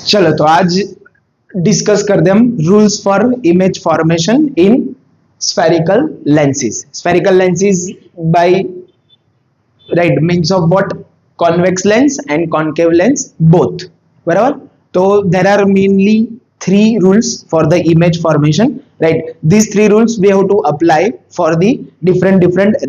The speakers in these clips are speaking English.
चलो तो आज डिस्कस कर दे हम rules for image formation in spherical lenses. Spherical lenses by right means of what? Convex lens and concave lens both. बराबर. तो there are mainly three rules for the image formation, right? These three rules we have to apply for the different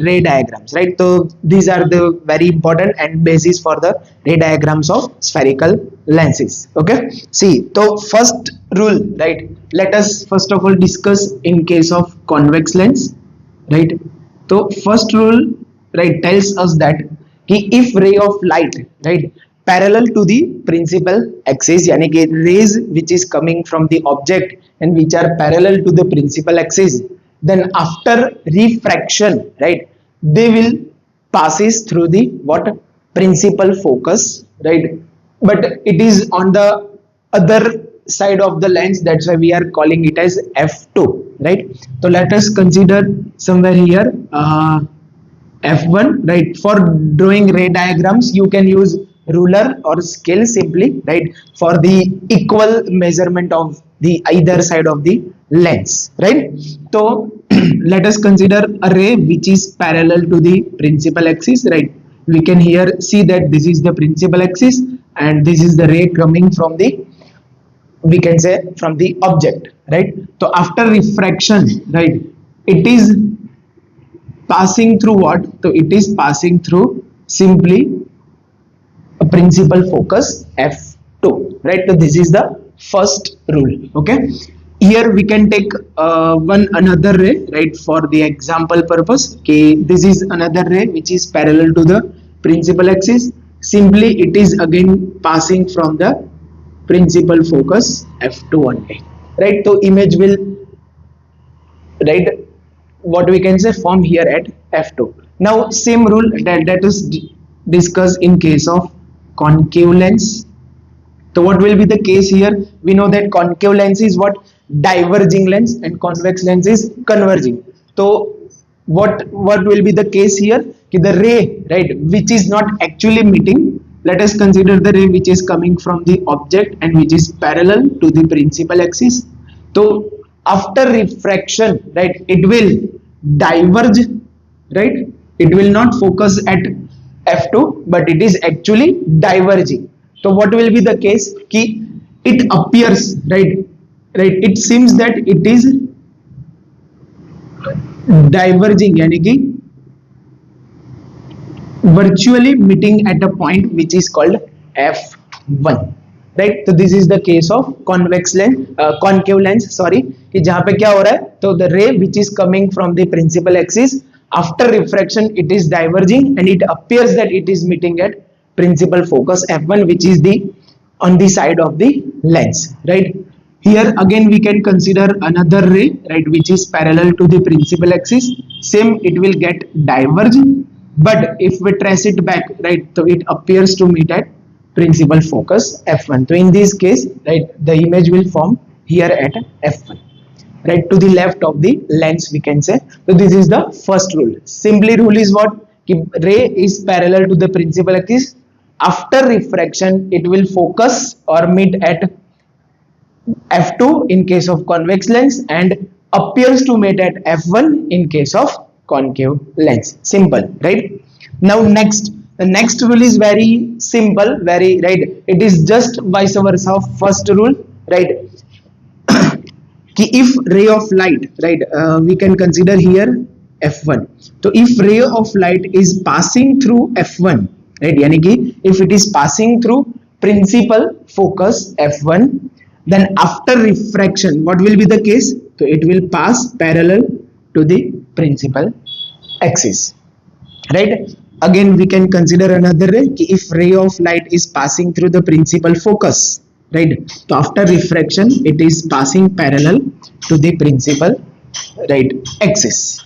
ray diagrams, right? So these are the very important and basis for the ray diagrams of spherical lenses. Okay, see, so first rule, right? Let us first of all discuss in case of convex lens, right? So first rule, right, tells us that if ray of light, right, parallel to the principal axis, यानी कि rays which is coming from the object and which are parallel to the principal axis, then after refraction, right, they will passes through the what? Principal focus, right? But it is on the other side of the lens, that's why we are calling it as f2, right? So let us consider somewhere here f1, right? For drawing ray diagrams you can use ruler or scale simply, right, for the equal measurement of the either side of the lens, right? So let us consider a ray which is parallel to the principal axis, right? We can here see that this is the principal axis and this is the ray coming from the, we can say, from the object, right? So after refraction, right, it is passing through what? So it is passing through simply a principal focus f2, right? So this is the first rule. Okay, here we can take one another ray, right, for the example purpose. Okay, this is another ray which is parallel to the principal axis. Simply it is again passing from the principal focus f2 only, right? So image will, right, what we can say, form here at f2. Now same rule that let us discuss in case of concave lens. So what will be the case here? We know that concave lens is what? Diverging lens, and convex lens is converging. So what will be the case here? The ray, right, which is not actually meeting, let us consider the ray which is coming from the object and which is parallel to the principal axis. So after refraction, right, it will diverge, right? It will not focus at f2, but it is actually diverging. So what will be the case? It appears, right, it seems that it is diverging, यानी कि virtually meeting at a point which is called f1, right? So this is the case of convex lens, concave lens, sorry, कि जहाँ पे क्या हो रहा है? तो the ray which is coming from the principal axis, after refraction it is diverging and it appears that it is meeting at principal focus f1, which is the on the side of the lens, right? Here again we can consider another ray, right, which is parallel to the principal axis. Same, it will get diverged, but if we trace it back, right, so it appears to meet at principal focus f1. So in this case, right, the image will form here at f1, right, to the left of the lens, we can say. So this is the first rule. Simply rule is what? Ray is parallel to the principal axis. After refraction it will focus or meet at f2 in case of convex lens and appears to meet at f1 in case of concave lens. Simple, right? Now next, the next rule is very simple, very, right, it is just vice versa of first rule, right? If ray of light, right, we can consider here f1. So if ray of light is passing through f1, right, यानी कि if it is passing through principal focus f1, then after refraction what will be the case? So it will pass parallel to the principal axis, right? Again we can consider another ray, if ray of light is passing through the principal focus, right, so after refraction it is passing parallel to the principal, right, axis.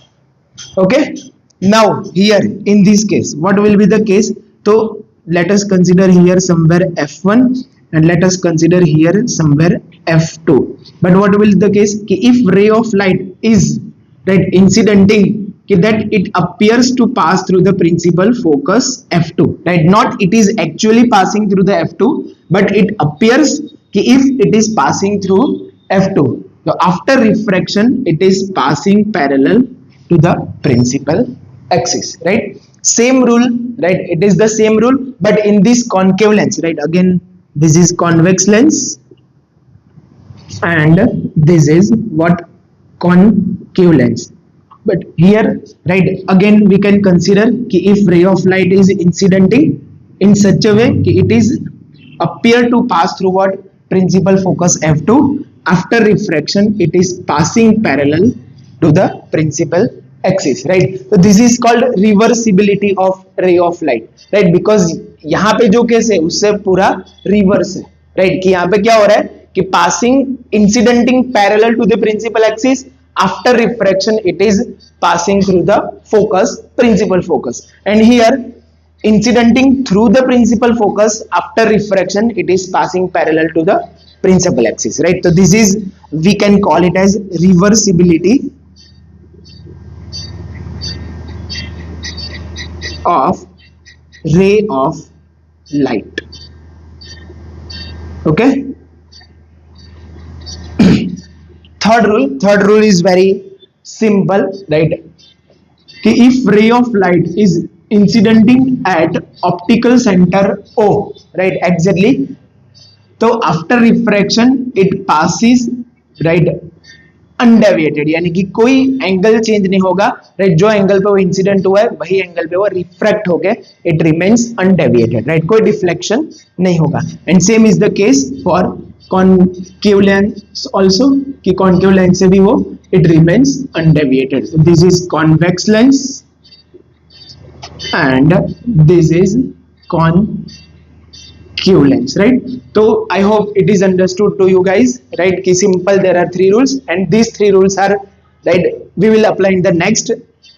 Okay, now here in this case what will be the case? So let us consider here somewhere f1 and let us consider here somewhere f2. But what will be the case? If ray of light is, right, incidenting, that it appears to pass through the principal focus f2, right? Not it is actually passing through the f2, but it appears कि if it is passing through F2, so after refraction it is passing parallel to the principal axis, right? Same rule, right? It is the same rule, but in this concave lens, right? Again, this is convex lens and this is what, concave lens. But here, right, again we can consider कि if ray of light is incidenting in such a way कि it is appear to pass through what, principal focus F2, after refraction it is passing parallel to the principal axis, right? So this is called reversibility of ray of light, right? Because यहाँ पे जो case है उससे पूरा reverse है, right? कि यहाँ पे क्या हो रहा है कि passing incidenting parallel to the principal axis, after refraction it is passing through the focus, principal focus, and here incidenting through the principal focus, after refraction it is passing parallel to the principal axis, right? So this is, we can call it as reversibility of ray of light. Okay. Third rule is very simple, right? कि if ray of light is incidenting at optical center O, right, exactly, तो after refraction it passes, right, undeviated, यानी कि कोई angle change नहीं होगा, right? जो angle पे वो इंसिडेंट हुआ है वही एंगल पे वो रिफ्रैक्ट होके इट रिमेन्स अनडेविएटेड, राइट? कोई डिफ्लेक्शन नहीं होगा. And same is the case for concave lens also, कि concave lens से भी वो it remains undeviated. So this is convex lens and this is concave lens, right? So I hope it is understood to you guys, right? कि simple, there are 3 rules and these 3 rules are, right, we will apply in the next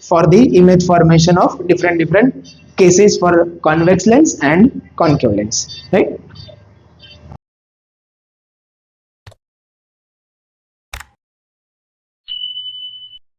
for the image formation of different cases for convex lens and concave lens, right?